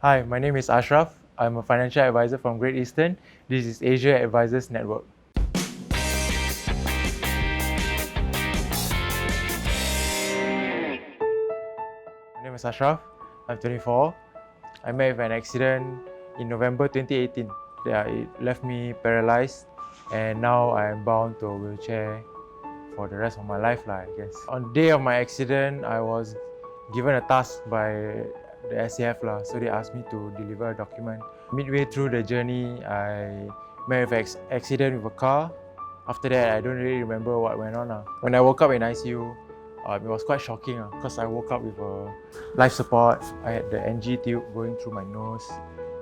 Hi, my name is Asyraf. I'm a financial advisor from Great Eastern. This is Asia Advisors Network. My name is Asyraf. I'm 24. I met with an accident in November 2018. Yeah, it left me paralysed, and now I am bound to a wheelchair for the rest of my life, I guess. On the day of my accident, I was given a task by the SAF, so they asked me to deliver a document. Midway through the journey, I met with an accident with a car. After that, I don't really remember what went on. When I woke up in ICU, it was quite shocking because I woke up with a life support. I had the NG tube going through my nose.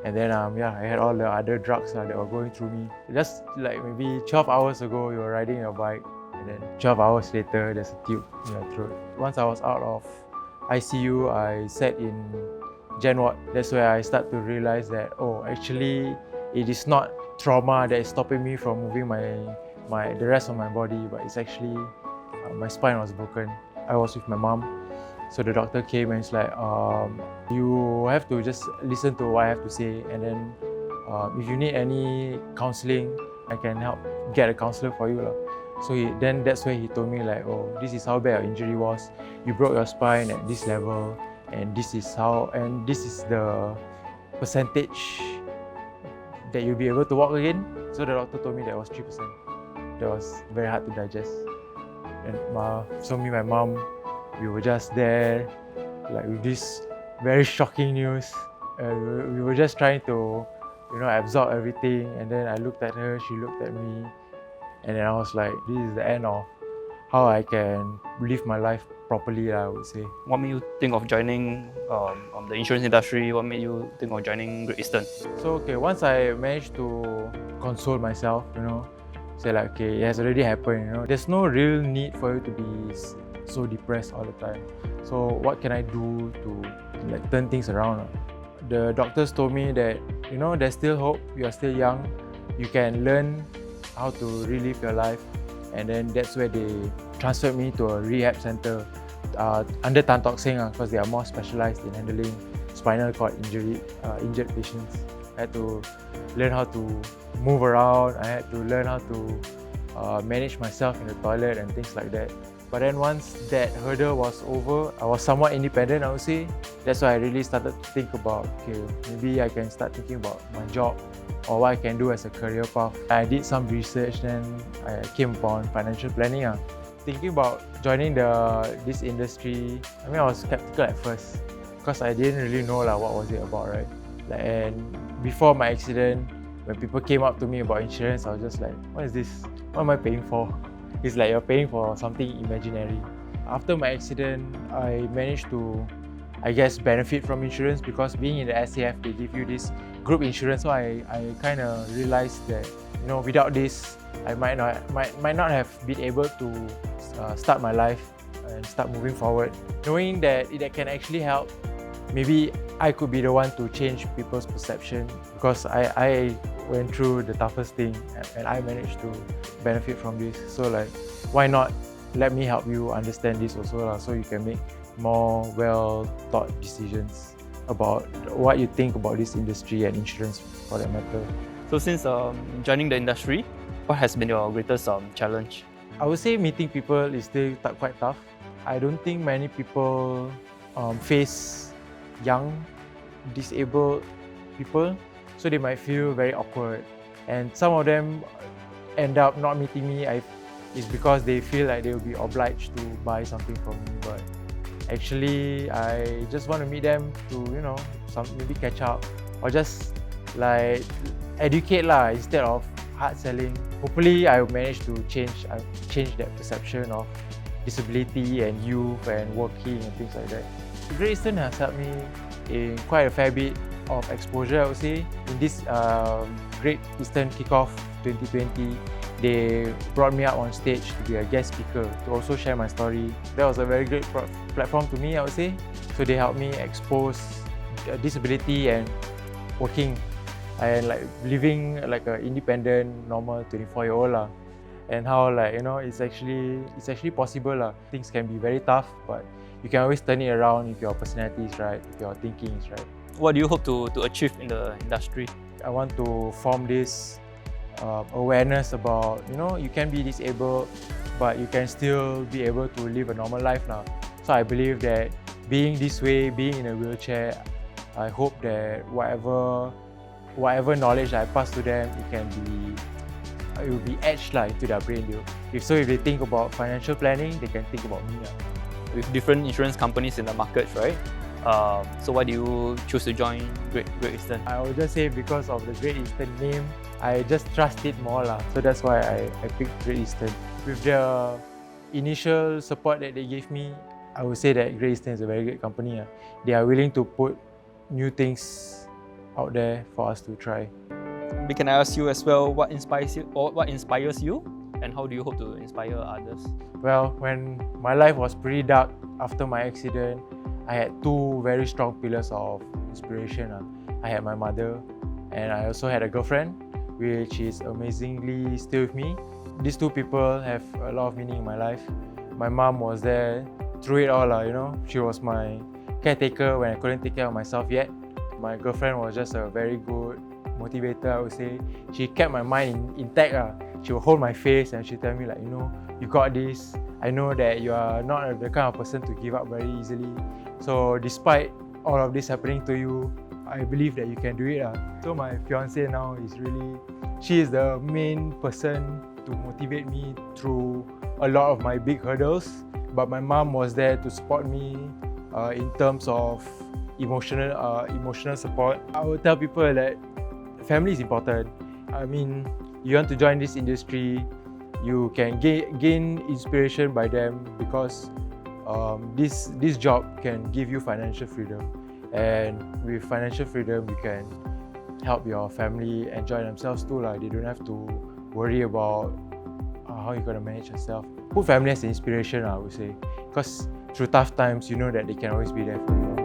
And then I had all the other drugs that were going through me. Just like maybe 12 hours ago, you were riding your bike, and then 12 hours later, there's a tube in your throat. Once I was out of ICU, I sat in Gen Ward. That's where I start to realize that, actually, it is not trauma that is stopping me from moving the rest of my body, but it's actually my spine was broken. I was with my mom, so the doctor came and it's like, you have to just listen to what I have to say, and then if you need any counseling, I can help get a counselor for you. So that's where he told me like, this is how bad your injury was. You broke your spine at this level, and this is the percentage that you'll be able to walk again. So the doctor told me that was 3%. That was very hard to digest. And so me and my mom, we were just there, like with this very shocking news. We were just trying to, absorb everything. And then I looked at her, she looked at me, and then I was like, this is the end of how I can live my life properly, I would say. What made you think of joining the insurance industry? What made you think of joining Great Eastern? So once I managed to console myself, say like, it has already happened, there's no real need for you to be so depressed all the time. So what can I do to turn things around? The doctors told me that, there's still hope, you're still young, you can learn how to relive your life, and then that's where they transferred me to a rehab center under Tan Tock Seng, because they are more specialized in handling spinal cord injured patients. I had to learn how to move around, I had to learn how to manage myself in the toilet and things like that. But then once that hurdle was over, I was somewhat independent, I would say. That's why I really started to think about, maybe I can start thinking about my job or what I can do as a career path. I did some research, then I came upon financial planning. Thinking about joining this industry, I was skeptical at first because I didn't really know what was it about, right? And before my accident, when people came up to me about insurance, I was just like, what is this? What am I paying for? It's like you're paying for something imaginary. After my accident, I managed to, benefit from insurance because being in the SAF, they give you this group insurance. So I kind of realized that, without this, I might not have been able to start my life and start moving forward. Knowing that it can actually help, maybe I could be the one to change people's perception, because I went through the toughest thing and I managed to benefit from this. So why not let me help you understand this also, so you can make more well-thought decisions about what you think about this industry and insurance for that matter. So since joining the industry, what has been your greatest challenge? I would say meeting people is still quite tough. I don't think many people face young, disabled people, so they might feel very awkward. And some of them end up not meeting me is because they feel like they will be obliged to buy something from me. But actually, I just want to meet them to, maybe catch up or just educate instead of hard selling. Hopefully, I will manage to change that perception of disability and youth and working and things like that. Great Eastern has helped me in quite a fair bit of exposure, I would say. In this Great Eastern Kickoff 2020, they brought me up on stage to be a guest speaker, to also share my story. That was a very great platform to me, I would say. So they helped me expose disability and working and living like an independent, normal 24-year-old. And how it's actually possible. Things can be very tough, but you can always turn it around if your personality is right, if your thinking is right. what do you hope to achieve in the industry? I want to form this awareness about, you can be disabled, but you can still be able to live a normal life now. So I believe that being this way, being in a wheelchair, I hope that whatever knowledge I pass to them, it will be etched into their brain. If they think about financial planning, they can think about me. With different insurance companies in the markets, right? So why do you choose to join Great Eastern? I would just say because of the Great Eastern name, I just trust it more. So that's why I picked Great Eastern. With the initial support that they gave me, I would say that Great Eastern is a very good company. They are willing to put new things out there for us to try. Can I ask you as well, what inspires you and how do you hope to inspire others? Well, when my life was pretty dark after my accident, I had two very strong pillars of inspiration. I had my mother and I also had a girlfriend, which is amazingly still with me. These two people have a lot of meaning in my life. My mom was there through it all, She was my caretaker when I couldn't take care of myself yet. My girlfriend was just a very good motivator, I would say. She kept my mind intact. She would hold my face and she'd tell me you got this. I know that you are not the kind of person to give up very easily. So despite all of this happening to you, I believe that you can do it. So my fiance now she is the main person to motivate me through a lot of my big hurdles. But my mom was there to support me in terms of emotional support. I would tell people that family is important. I mean, you want to join this industry, you can gain inspiration by them because this job can give you financial freedom, and with financial freedom you can help your family enjoy themselves too. They don't have to worry about how you're gonna manage yourself. Put family as an inspiration, I would say, because through tough times, you know that they can always be there for you.